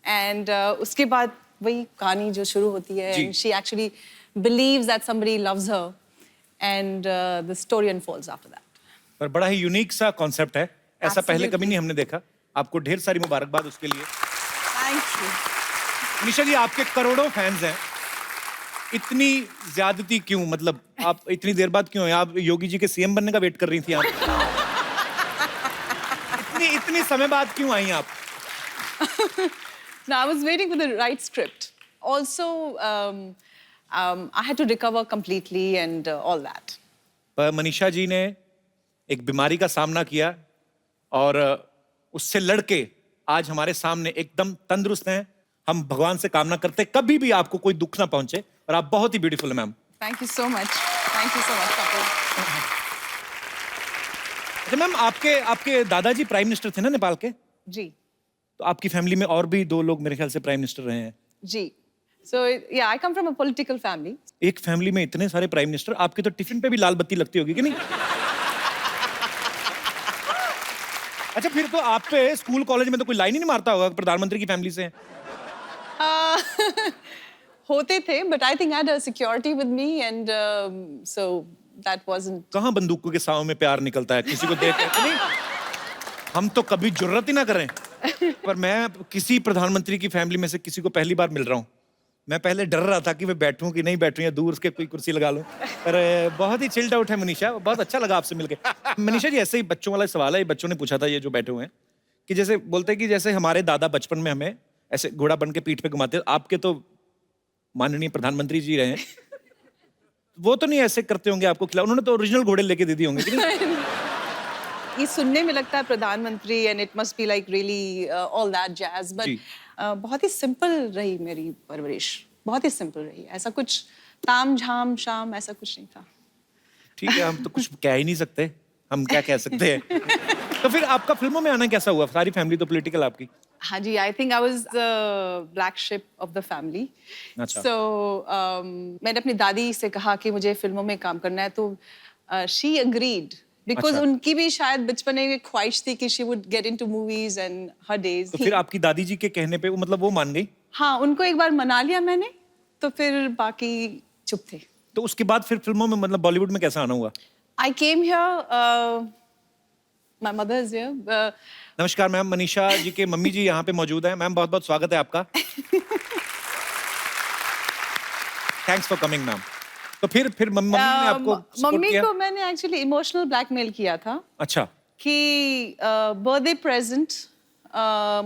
and उसके बाद वही कहानी जो शुरू होती है, and she actually believes that somebody loves her, and the story unfolds after that. पर बड़ा ही यूनिक सा कॉन्सेप्ट है, ऐसा पहले Absolutely. कभी नहीं हमने देखा। आपको ढेर सारी मुबारकबाद उसके लिए। Thank you. मनीषा जी आपके करोड़ों फैंस हैं, इतनी ज्यादती क्यों? मतलब आप इतनी देर बाद क्यों हैं? आप योगी जी के सीएम बनने का वेट कर रही थी आप? इतनी समय बाद क्यों आई आप? No, I was waiting for the right script. Also, I had to recover completely and all that. पर मनीषा जी ने एक बीमारी का सामना किया और उससे लड़के आज हमारे सामने एकदम तंदुरुस्त हैं। हम भगवान से कामना करते कभी भी आपको कोई दुख ना पहुंचे, और आप बहुत ही ब्यूटीफुल हैं ma'am. Thank you so much. Thank you so much, Kapil. अच्छा मैम, आपके दादाजी प्राइम मिनिस्टर थे ना नेपाल के? जी. तो आपकी फैमिली में और भी 2 लोग मेरे ख्याल से प्राइम मिनिस्टर रहे हैं। जी. So yeah, I come from a political family. एक फैमिली में इतने सारे प्राइम मिनिस्टर, आपके तो टिफिन पे भी लाल बत्ती लगती होगी कि नहीं? अच्छा, फिर तो आप पे स्कूल कॉलेज में तो कोई लाइन ही नहीं मारता होगा, प्रधानमंत्री की फैमिली से हैं। होते थे, but I think I had a security with me, and so that wasn't. कहाँ बंदूकों के साव में प्यार निकलता है किसी को देख के? नहीं, हम तो कभी जुर्रत ही ना करें। पर मैं किसी प्रधानमंत्री की फैमिली में से किसी को पहली बार मिल रहा हूँ। मैं पहले डर रहा था कि मैं बैठूं कि नहीं बैठूं, या दूर से कोई कुर्सी लगा लूं। पर बहुत ही चिल्ड आउट है मनीषा, बहुत अच्छा लगा आपसे मिलके। मनीषा जी ऐसे ही बच्चों वाला सवाल है, बच्चों ने पूछा था ये जो बैठे हुए हैं, कि जैसे बोलते हैं कि जैसे हमारे दादा बचपन में हमें ऐसे घोड़ा बन के पीठ पे घुमाते, आपके तो माननीय प्रधानमंत्री जी रहे हैं, वो तो नहीं ऐसे करते होंगे आपको खिला? उन्होंने तो ओरिजिनल घोड़े लेके दे दिए होंगे कि नहीं? ये सुनने में लगता है प्रधानमंत्री, and it must be like really all that jazz, but बहुत ही सिंपल रही मेरी परवरिश, बहुत ही सिंपल रही। ऐसा कुछ ताम झाम शाम ऐसा कुछ नहीं था। ठीक है, हम तो कुछ कह ही नहीं सकते, हम क्या कह सकते हैं। तो फिर आपका फिल्मों में आना कैसा हुआ? सारी फैमिली तो पॉलिटिकल आपकी। हाँ जी, I think I was the black sheep of the family. अच्छा। सो मैंने अपनी दादी से कहा कि मुझे फिल्मों में काम करना है, तो शी अग्रीड, बिकॉज अच्छा। उनकी भी शायद बचपन में एक ख्वाहिश थी कि she would get into movies and her days. तो फिर आपकी दादी जी के कहने पे मतलब वो मान गई? हाँ, उनको एक बार मना लिया मैंने, तो फिर बाकी चुप थे। तो उसके बाद फिर फिल्मों में मतलब बॉलीवुड में कैसा आना हुआ? I came here. My mother is here. नमस्कार मैम, मनीषा जी के मम्मी जी यहाँ पे मौजूद हैं। मैम बहुत बहुत स्वागत है आपका। Thanks for coming ma'am. तो फिर मम्मी ने आपको support मम्मी किया? को मैंने एक्चुअली इमोशनल ब्लैकमेल किया था अच्छा, कि बर्थडे प्रेजेंट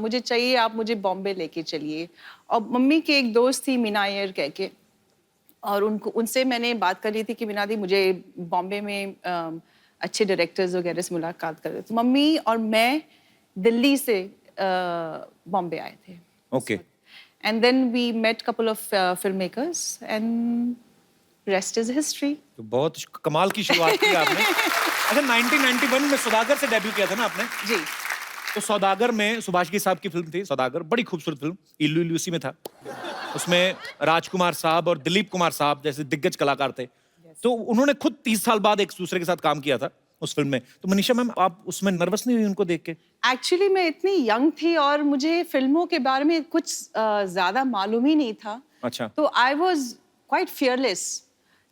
मुझे चाहिए, आप मुझे बॉम्बे लेके चलिए। और मम्मी की एक दोस्त थी मीना अय्यर कह के, और उनसे मैंने बात कर ली थी कि मीना दी मुझे बॉम्बे में अच्छे डायरेक्टर्स वगैरह से मुलाकात कर रहे। तो मम्मी और मैं दिल्ली से बॉम्बे आए थे। Okay. And then we met couple of filmmakers and rest is history. तो बहुत कमाल की शुरुआत की आपने। अच्छा, 1991 में सौदागर से डेब्यू किया था ना आपने? जी। तो सौदागर में सुभाष की साहब की फिल्म थी सौदागर, बड़ी खूबसूरत फिल्म, इल्लू इल्लू उसी में था। उसमें राजकुमार साहब और दिलीप कुमार साहब जैसे दिग्गज कलाकार थे। तो उन्होंने खुद 30 साल बाद एक दूसरे के साथ काम किया था उस फिल्म में। तो मनीषा मैम, आप उसमें नर्वस नहीं हुई उनको देख के? एक्चुअली मैं इतनी यंग थी और मुझे फिल्मों के बारे में कुछ ज्यादा मालूम ही नहीं था। अच्छा। तो आई वॉज क्वाइट फियरलेस।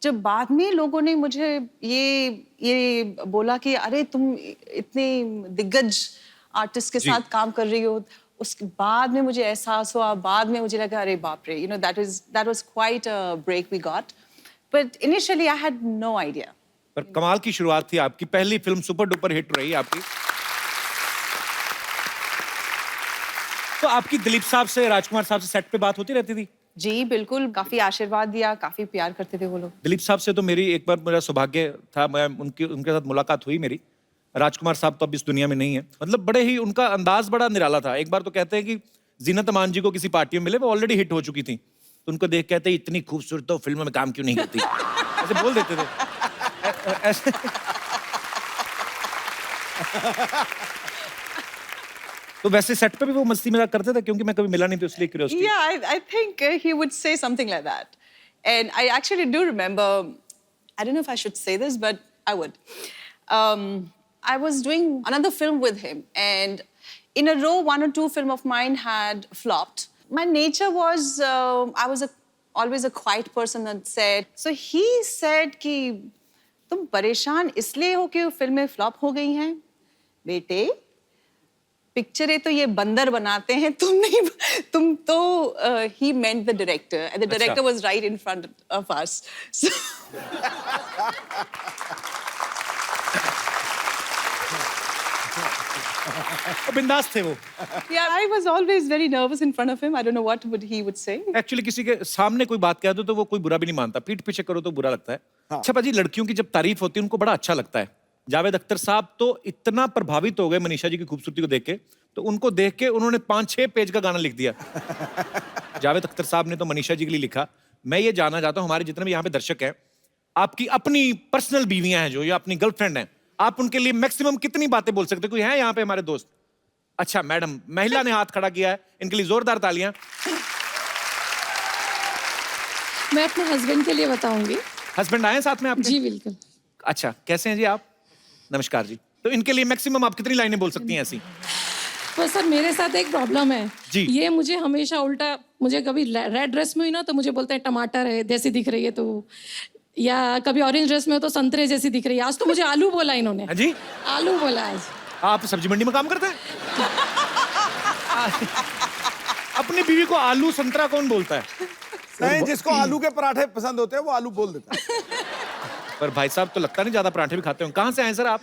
जब बाद में लोगों ने मुझे ये बोला कि अरे तुम इतने दिग्गज आर्टिस्ट के साथ काम कर रही हो, उसके बाद में मुझे एहसास हुआ, बाद में मुझे लगा अरे बाप रे, that was quite a break we got, but initially I had no idea. पर कमाल की शुरुआत थी आपकी, पहली फिल्म सुपर डुपर हिट रही आपकी। तो आपकी दिलीप साहब से, राजकुमार साहब से सेट पे बात होती रहती थी? जी बिल्कुल, काफी आशीर्वाद दिया, काफी प्यार करते थे वो लोग। दिलीप साहब से तो मेरी एक बार मेरा सौभाग्य था, मैं उनके साथ मुलाकात हुई मेरी। राजकुमार साहब तो अब इस दुनिया में नहीं है। मतलब बड़े ही, उनका अंदाज बड़ा निराला था। एक बार तो कहते हैं कि जीनत अमान जी को किसी पार्टी में मिले, वो ऑलरेडी हिट हो चुकी थी, तो उनको देख कहते हैं इतनी खूबसूरत तो फिल्म में काम क्यों नहीं करती, ऐसे बोल देते थे। ऐसे तो वैसे सेट पे भी वो मस्ती मजाक करते थे? क्योंकि मैं कभी मिला नहीं, तो इसलिए curiosity. Yeah, I think he would say something like that. And I actually do remember, I don't know if I should say this, but I would. I was doing another film with him, and in a row, 1 or 2 films of mine had flopped. My nature was, I was always a quiet person on set. So he said कि तुम परेशान इसलिए हो कि फिल्में flop हो गई हैं? बेटे, पिक्चरें तो ये बंदर बनाते हैं, तुम नहीं, तुम तो he meant the director, and the director was right in front of us. So बिंदास थे वो। yeah, I was always very nervous in front of him. I don't know what he would say. Actually किसी के सामने कोई बात कह दो तो वो कोई बुरा भी नहीं मानता, पीठ पीछे करो तो बुरा लगता है। अच्छा पाजी, लड़कियों की जब तारीफ होती है उनको बड़ा अच्छा लगता है। जावेद अख्तर साहब तो इतना प्रभावित हो गए मनीषा जी की खूबसूरती को देख के, तो उनको देख के उन्होंने 5-6 पेज का गाना लिख दिया। जावेद अख्तर साहब ने तो मनीषा जी के लिए लिखा। मैं ये जानना चाहता हूँ, हमारे जितने भी यहाँ पे दर्शक हैं, आपकी अपनी पर्सनल बीवियां हैं जो, या अपनी गर्लफ्रेंड हैं, आप उनके लिए मैक्सिमम कितनी बातें बोल सकते हैं? कोई है यहाँ पे हमारे दोस्त? अच्छा मैडम, महिला ने हाथ खड़ा किया है, इनके लिए जोरदार तालियां। मैं अपने हस्बैंड के लिए बताऊंगी। हस्बैंड आए साथ में आपके? जी बिल्कुल। अच्छा, कैसे हैं जी आप? नमस्कार जी। तो इनके लिए मैक्सिमम आप कितनी लाइनें बोल सकती हैं ऐसी? पर सर मेरे साथ एक प्रॉब्लम है जी। ये मुझे हमेशा उल्टा, मुझे कभी रेड ड्रेस में हुई ना तो मुझे बोलते हैं टमाटर है जैसी दिख रही है, तो या कभी ऑरेंज ड्रेस में हो तो संतरे जैसी दिख रही है। आज तो मुझे आलू बोला इन्होंने। हाँ जी, आलू बोला आज। आप सब्जी मंडी में काम करते हैं? अपनी बीवी को आलू संतरा कौन बोलता है? नहीं, जिसको आलू के पराठे पसंद होते हैं वो आलू बोल देता है। पर भाई साहब तो लगता नहीं ज्यादा पराठे भी खाते हो। कहाँ से आए सर आप?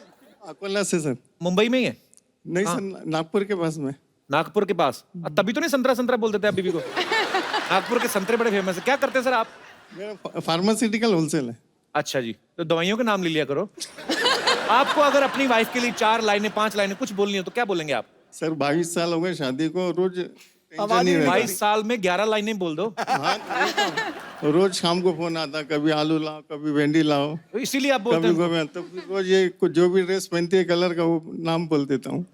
अकोला से सर। मुंबई में ही है? नहीं सर, नागपुर के पास में। नागपुर के पास? तभी तो नहीं संतरा संतरा बोल देते आप बीवी को। नागपुर के संतरे बड़े फेमस है। क्या करते हैं सर आप? मेरा फार्मास्यूटिकल होलसेल है। अच्छा जी, तो दवाइयों के नाम ले लिया करो। आपको अगर अपनी वाइफ के लिए 4 लाइनें 5 लाइनें कुछ बोलनी हो तो क्या बोलेंगे आप? सर 22 साल हो गए शादी को, रोज टेंशन आवाज नहीं ही रहता। 22 साल में 11 लाइनें बोल दो। हाँ, रोज शाम को फोन आता, कभी आलू लाओ, कभी भिंडी लाओ, तो इसीलिए आप बोलते कभी हैं। तो रोज ये जो भी ड्रेस पहनती है कलर का वो नाम बोल देता हूँ।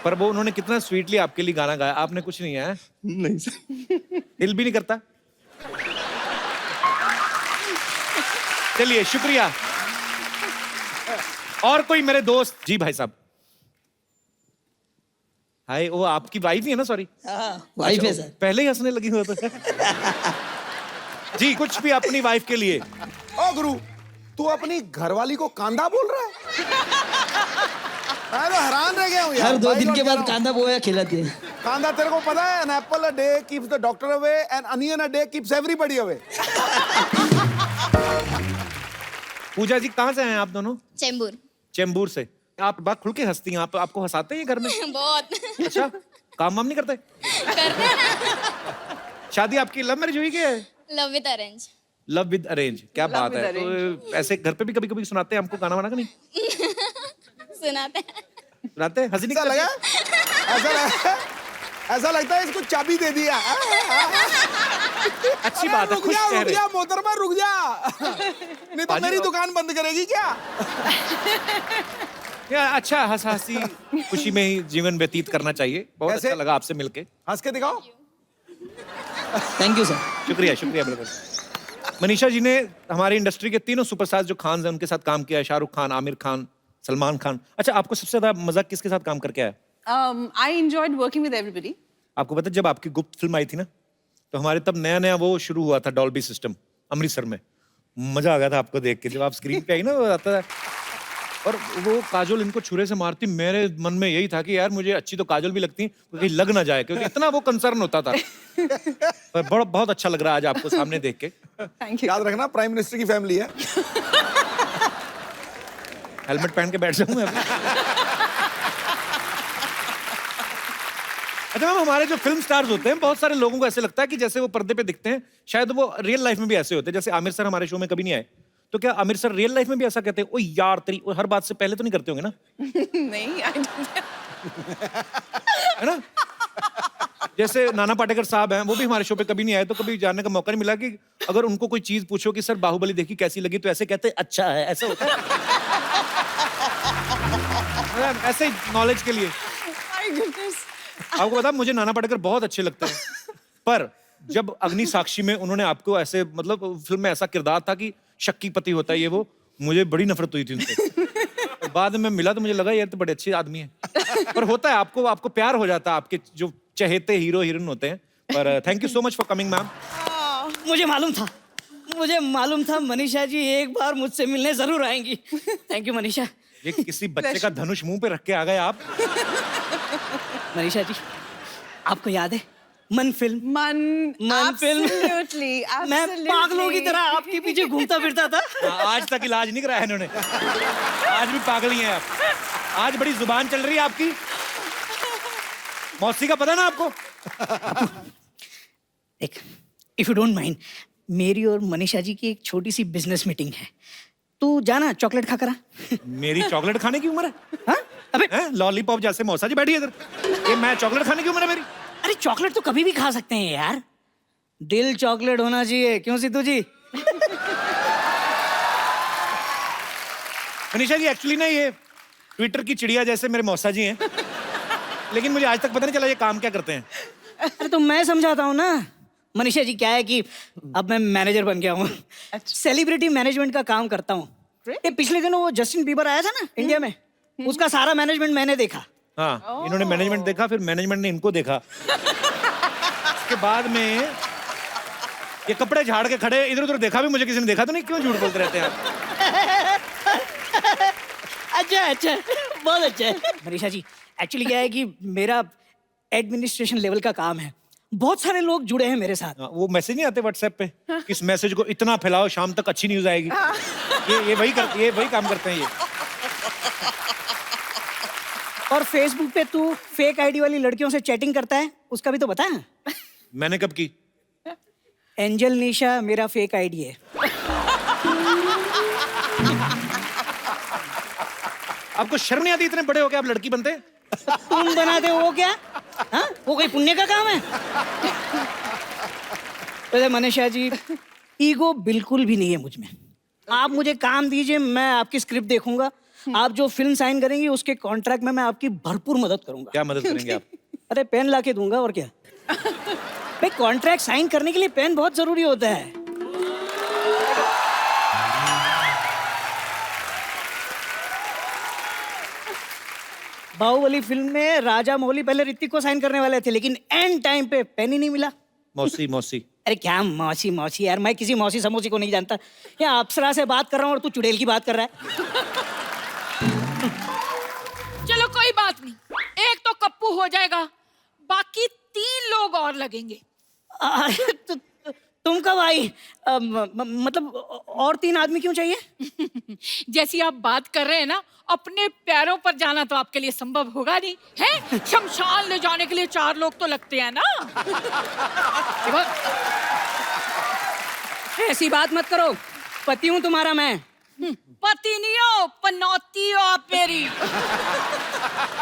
पर वो उन्होंने कितना स्वीटली आपके लिए गाना गाया, आपने कुछ नहीं है? नहीं सर। दिल भी नहीं करता? चलिए शुक्रिया। और कोई मेरे दोस्त? जी भाई साहब। हाय, वो आपकी वाइफ ही है ना? सॉरी, वाइफ है सर। पहले ही हंसने लगी हुआ था। जी, कुछ भी अपनी वाइफ के लिए। ओ गुरु, तू अपनी घरवाली को कांदा बोल रहा है? मैं तो हैरान रह गया हूँ यार। हर 2 भाई दिन लोग के कह रहा बाद हूँ। कांदा बोया खिलाती है। कांदा तेरे को पता है, an apple a day keeps the doctor away and onion a day keeps everybody away. पूजा जी कहाँ से हैं आप दोनों? चेंबूर। चेंबूर से। आप बात खुल के हंसती हैं, आप आपको हंसाते हैं घर में? बहुत अच्छा, काम वाम नहीं करते? करते हैं ना। शादी आपकी लव मैरिज हुई क्या है? Love with arrange. Love with arrange, क्या Love बात with है। तो ऐसे घर पे भी कभी कभी सुनाते हैं हमको गाना वाना का नहीं? सुनाते हैं। सुनाते हैं? हंसी ऐसा निकल लगा? ऐसा लगता है इसको चाबी दे दिया। अच्छी बात है, रुक खुश जा, रुक चेहरे। जा मोहतरमा, रुक जा। नहीं तो मेरी दुकान बंद करेगी क्या? या अच्छा हंस हंसी खुशी में ही जीवन व्यतीत करना चाहिए। बहुत ऐसे? अच्छा लगा आपसे मिलके। हंस के दिखाओ। Thank you sir. शुक्रिया शुक्रिया बिल्कुल। मनीषा जी ने हमारी इंडस्ट्री के तीनों सुपरस्टार जो खान हैं उनके साथ काम किया है, शाहरुख खान, आमिर खान, सलमान खान। अच्छा, आपको सबसे ज्यादा मजा किसके साथ काम करके आया? I enjoyed working with everybody. आपको पता है जब आपकी गुप्त फिल्म आई थी ना, तो हमारे तब नया नया वो शुरू हुआ था डॉल्बी सिस्टम अमृतसर में। मजा आ गया था आपको देख के, जब आप स्क्रीन पे आई ना वो आता था। और वो काजोल इनको छुरे से मारती, मेरे मन में यही था कि यार मुझे अच्छी तो काजोल भी लगती क्योंकि लग ना जाए, क्योंकि इतना वो कंसर्न होता था। पर बहुत अच्छा लग रहा है आज आपको सामने देख के। Thank you. याद रखना प्राइम मिनिस्टर की फैमिली है। हेलमेट पहन के बैठ जाऊं मैं अभी। अच्छा मैम, हमारे जो फिल्म स्टार्स होते हैं बहुत सारे लोगों को ऐसे लगता है कि जैसे वो पर्दे पे दिखते हैं शायद वो रियल लाइफ में भी ऐसे होते हैं। जैसे आमिर सर हमारे शो में कभी नहीं आए, तो क्या आमिर सर रियल लाइफ में भी ऐसा कहते हैं? ओ यार तेरी, और हर बात से पहले तो नहीं करते होंगे ना? नहीं, I don't. है ना? जैसे नाना पाटेकर साहब हैं, वो भी हमारे शो पे कभी नहीं आए, तो कभी जानने का मौका नहीं मिला कि अगर उनको कोई चीज पूछो कि सर बाहुबली देखी कैसी लगी, तो ऐसे कहते हैं अच्छा है, ऐसा होता है। ऐसे नॉलेज के लिए। My goodness. आपको पता, मुझे नाना पाटेकर बहुत अच्छे लगते हैं, पर जब अग्नि साक्षी में उन्होंने आपको ऐसे, मतलब फिल्म में ऐसा किरदार था कि शक्की पति होता है ये वो, मुझे बड़ी नफरत हुई थी उनसे। बाद में मिला तो मुझे लगा यार तो बड़े अच्छे आदमी हैं। पर होता है, आपको प्यार हो जाता है आपके जो चहेते हीरो हीरोइन होते हैं। पर thank you so much for coming ma'am. मुझे मालूम था मनीषा जी एक बार मुझसे मिलने जरूर आएंगी। Thank you Manisha. ये किसी बच्चे का धनुष मुंह पे रख के आ गए आप। मनीषा जी, आपको याद है मन फिल्म? मन फिल्म। Absolutely, मैं absolutely. पागलों की तरह आपके पीछे घूमता फिरता था। आज तक इलाज नहीं कराया इन्होंने, आज भी पागल ही हैं आप। आज बड़ी जुबान चल रही है आपकी। मौसी का पता ना आपको? एक, इफ यू डोंट माइंड, मेरी और मनीषा जी की एक छोटी सी बिजनेस मीटिंग है, तू जाना चॉकलेट खा कर आ। मेरी चॉकलेट खाने की उम्र है? हाँ? अबे लॉलीपॉप जैसे मौसा जी बैठी है इधर, ये मैं चॉकलेट खाने की उम्र है मेरी? अरे चॉकलेट तो कभी भी खा सकते हैं यार, दिल चॉकलेट होना चाहिए, क्यों सिद्धू जी? मनीषा जी एक्चुअली ना ये ट्विटर की चिड़िया जैसे मेरे मौसा जी हैं, लेकिन मुझे आज तक पता नहीं चला ये काम क्या करते हैं। अरे तो मैं समझाता हूँ ना। मनीषा जी, क्या है कि अब मैं मैनेजर बन गया हूँ, सेलिब्रिटी मैनेजमेंट का काम करता हूँ। ये पिछले दिनों वो जस्टिन बीबर आया था ना इंडिया में, उसका सारा मैनेजमेंट मैंने देखा। हाँ, इन्होंने मैनेजमेंट देखा, फिर मैनेजमेंट ने इनको देखा। उसके बाद में ये कपड़े झाड़ के खड़े, इधर उधर देखा भी मुझे किसी ने देखा तो नहीं, क्यों झूठ बोलते रहते हैं आप? अच्छा, बहुत अच्छा है। मनीषा जी, एक्चुअली क्या है कि मेरा एडमिनिस्ट्रेशन लेवल का काम है, बहुत सारे लोग जुड़े हैं मेरे साथ। वो मैसेज नहीं आते व्हाट्सएप पे, इस मैसेज को इतना फैलाओ शाम तक अच्छी न्यूज आएगी। ये वही काम करते हैं ये। और फेसबुक पे तू फेक आईडी वाली लड़कियों से चैटिंग करता है, उसका भी तो बता। मैंने कब की? एंजल निशा मेरा फेक आईडी है। आपको शर्म नहीं आती? इतने बड़े हो के आप लड़की बनते? तुम बनाते हो वो क्या? हाँ? वो कोई पुण्य का काम है? तो मनीषा जी, ईगो बिल्कुल भी नहीं है मुझ में। आप मुझे काम दीजिए, मैं आपकी स्क्रिप्ट देखूंगा, आप जो फिल्म साइन करेंगी उसके कॉन्ट्रैक्ट में मैं आपकी भरपूर मदद करूंगा। क्या मदद करेंगे आप? अरे पेन ला के दूंगा, और क्या। भाई कॉन्ट्रैक्ट साइन करने के लिए पेन बहुत जरूरी होता है। बाहुबली फिल्म में राजा मौली पहले ऋतिक को साइन करने वाले थे, लेकिन एंड टाइम पे पेन ही नहीं मिला। मौसी अरे क्या मौसी मौसी यार, मैं किसी मौसी समोसी को नहीं जानता। यहाँ अप्सरा से बात कर रहा हूँ और तू चुड़ैल की बात कर रहा है। चलो कोई बात नहीं, एक तो कप्पू हो जाएगा, बाकी 3 लोग और लगेंगे। तुम कब आई? मतलब और 3 आदमी क्यों चाहिए? जैसी आप बात कर रहे हैं ना, अपने पैरों पर जाना तो आपके लिए संभव होगा नहीं है। शमशान ले जाने के लिए 4 लोग तो लगते हैं ना। ऐसी बात मत करो, पति हूँ तुम्हारा मैं। पति नहीं हो, पनौती हो आप मेरी।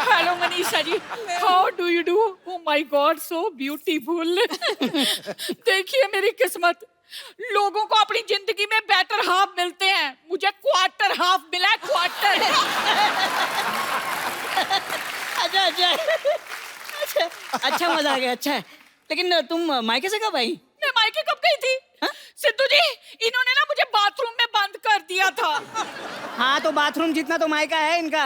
Hello Manisha ji, how do you do? Oh my God, so beautiful. देखिए मेरी किस्मत, लोगों को अपनी जिंदगी में बेटर हाफ मिलते हैं, मुझे क्वार्टर हाफ मिला है, क्वार्टर। अच्छा मजा आ गया, अच्छा है। लेकिन तुम मायके से कब आई? मैं मायके कब गई थी? सिद्धू जी, इन्होंने ना मुझे बाथरूम में बंद कर दिया था। हाँ तो बाथरूम जितना तो मायका है इनका।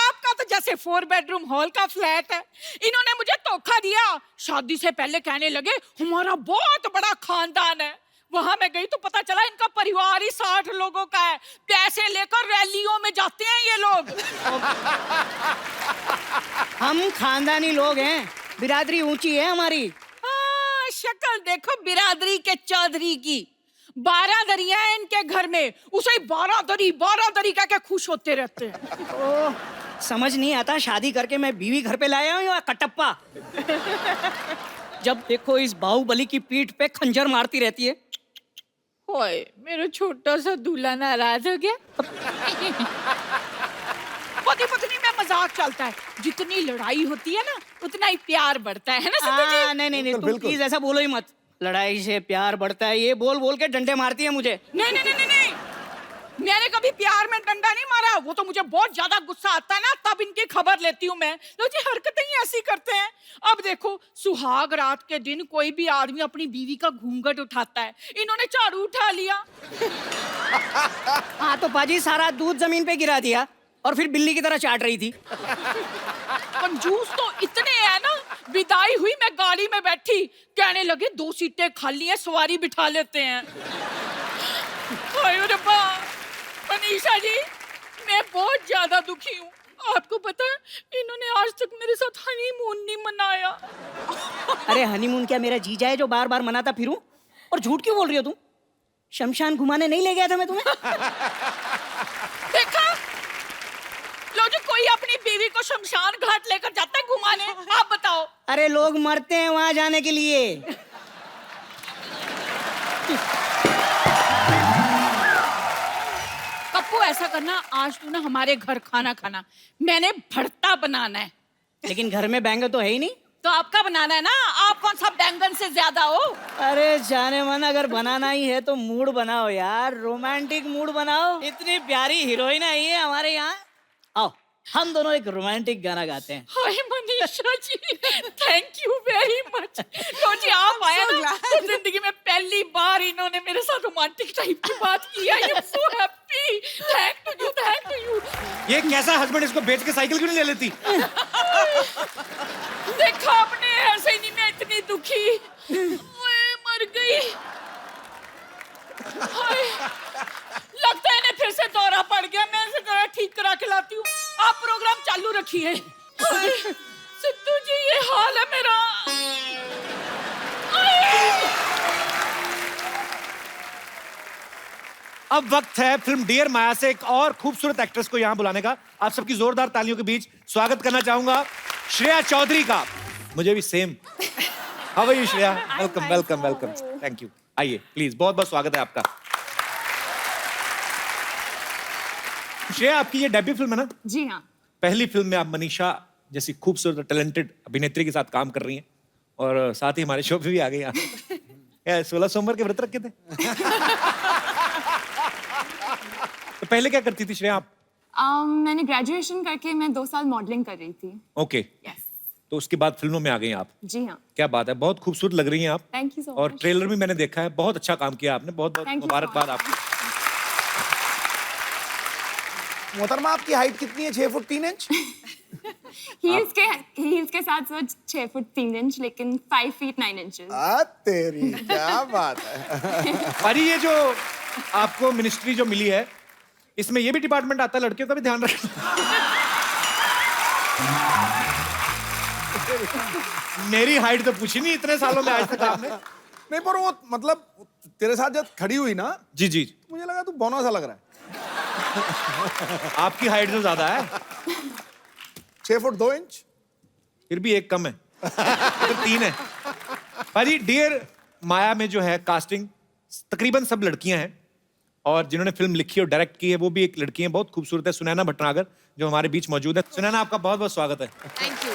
आपका तो जैसे 4 बेडरूम हॉल का फ्लैट है। इन्होंने मुझे धोखा दिया, शादी से पहले कहने लगे हमारा बहुत बड़ा खानदान है। वहां मैं गई तो पता चला इनका परिवार ही 60 लोगों का है। पैसे लेकर रैलियों में जाते हैं ये लोग। हम खानदानी लोग हैं, बिरादरी ऊंची है हमारी। शक्ल देखो बिरादरी के चौधरी की। 12 दरिया है इनके घर में, उसे 12 दरी कह के खुश होते रहते हैं। ओह, समझ नहीं आता, शादी करके मैं बीवी घर पे लाया हूँ या कटप्पा? जब देखो इस बाहुबली की पीठ पे खंजर मारती रहती है। ओए, मेरा छोटा सा दूल्हा नाराज हो गया। पति पत्नी में मजाक चलता है, जितनी लड़ाई होती है ना उतना ही प्यार बढ़ता है ना सिद्धू जी? नहीं, तुम प्लीज ऐसा बोलो ही मत। लड़ाई से प्यार बढ़ता है, ये बोल बोल के डंडे मारती है मुझे। नहीं, मैंने कभी प्यार में डंडा नहीं मारा। वो तो मुझे बहुत ज्यादा गुस्सा आता है ना, तब इनकी खबर लेती हूँ मैं। लो जी, हरकतें ही ऐसी करते हैं। अब देखो, सुहाग रात के दिन कोई भी आदमी अपनी बीवी का घूंघट उठाता है, इन्होंने झाड़ू उठा लिया। हाँ तो पाजी सारा दूध जमीन पे गिरा दिया और फिर बिल्ली की तरह चाट रही थी। कंजूस तो इतने हैं ना, विदाई हुई मैं गाड़ी में बैठी, कहने लगे 2 सीटें खाली हैं, सवारी बिठा लेते हैं। हाय रब्बा, मनीषा जी, मैं बहुत ज्यादा दुखी हूँ। आपको पता है, इन्होंने आज तक मेरे साथ हनीमून नहीं मनाया। अरे हनीमून क्या मेरा जीजा है जो बार बार मनाता फिरूं? और झूठ क्यों बोल रही हो तुम? शमशान घुमाने नहीं ले गया था मैं तुम्हें? देखा, लो जी, कोई अपनी बीवी को शमशान घाट लेकर जाता है घुमाने? आप बताओ। अरे लोग मरते हैं वहां जाने के लिए। कप्पू, ऐसा करना, आज तू ना हमारे घर खाना खाना, मैंने भरता बनाना है। लेकिन घर में बैंगन तो है ही नहीं। तो आपका बनाना है ना, आप कौन सा बैंगन से ज्यादा हो? अरे जाने मन, अगर बनाना ही है तो मूड बनाओ यार, रोमांटिक मूड बनाओ। इतनी प्यारी हीरोइन आई है हमारे यहाँ। आओ हम दोनों एक रोमांटिक गाना गाते हैं। हाय Manisha ji, thank you very much. लो जी, आप आए ना, तो जिंदगी में पहली बार इन्होंने मेरे साथ रोमांटिक टाइप की बात की। I am so happy. Thank you. ये कैसा हस्बैंड, इसको बेच के साइकिल क्यों नहीं ले लेती? देखा आपने, ऐसे ही नहीं मैं इतनी दुखी। ओए, मर गई। हाय, लगता है इन्हें फिर से दौरा पड़ गया। मैं इसे जरा ठीक करा के लाती हूँ, आप प्रोग्राम चालू रखिए। सिद्धू जी, ये हाल है मेरा। अब वक्त है फिल्म डियर माया से एक और खूबसूरत एक्ट्रेस को यहाँ बुलाने का। आप सबकी जोरदार तालियों के बीच स्वागत करना चाहूंगा श्रेया चौधरी का। मुझे भी same. How are you Shreya? Welcome. Thank you. आइए प्लीज, बहुत बहुत स्वागत है आपका। श्रेया, आपकी ये डेब्यू फिल्म है ना? जी हाँ। पहली फिल्म में आप मनीषा जैसी खूबसूरत टैलेंटेड अभिनेत्री के साथ काम कर रही हैं और साथ ही हमारे शो पे भी आ गई यहाँ। 16 सोमवार के व्रत रखे थे। तो पहले क्या करती थी श्रेया आप? मैंने ग्रेजुएशन करके मैं 2 साल मॉडलिंग कर रही थी। ओके। यस। तो उसके बाद फिल्मों में आ गई आप। जी हाँ। क्या बात है, बहुत खूबसूरत लग रही हैं आप। थैंक यू सो और मच। ट्रेलर भी मैंने देखा है, बहुत अच्छा काम किया आपने। बहुत बहुत Thank you so मुबारकबाद much. आपको। मोहतरमा, आपकी हाइट कितनी है? 6 फुट 3 इंच? हील्स के साथ वो 6 फुट 3 इंच लेकिन 5 फीट 9 इंचेस। तेरी क्या बात है। पाजी ये जो आपको मिनिस्ट्री जो मिली है इसमें ये भी डिपार्टमेंट आता है लड़कियों का भी ध्यान रखना। मेरी हाइट तो पूछी नहीं इतने सालों में आज तक आपने। नहीं पर वो मतलब तेरे साथ जब खड़ी हुई ना, जी जी, मुझे लगा तू बौना सा लग रहा है। आपकी हाइट तो ज्यादा है। 6 फुट 2 इंच। फिर भी एक कम है, तो 3 है। भाजी डियर माया में जो है कास्टिंग तकरीबन सब लड़कियां हैं और जिन्होंने फिल्म लिखी और डायरेक्ट की है वो भी एक लड़की है, बहुत खूबसूरत है, सुनैना भटनागर, जो हमारे बीच मौजूद है। सुनैना आपका बहुत बहुत स्वागत है। Thank you.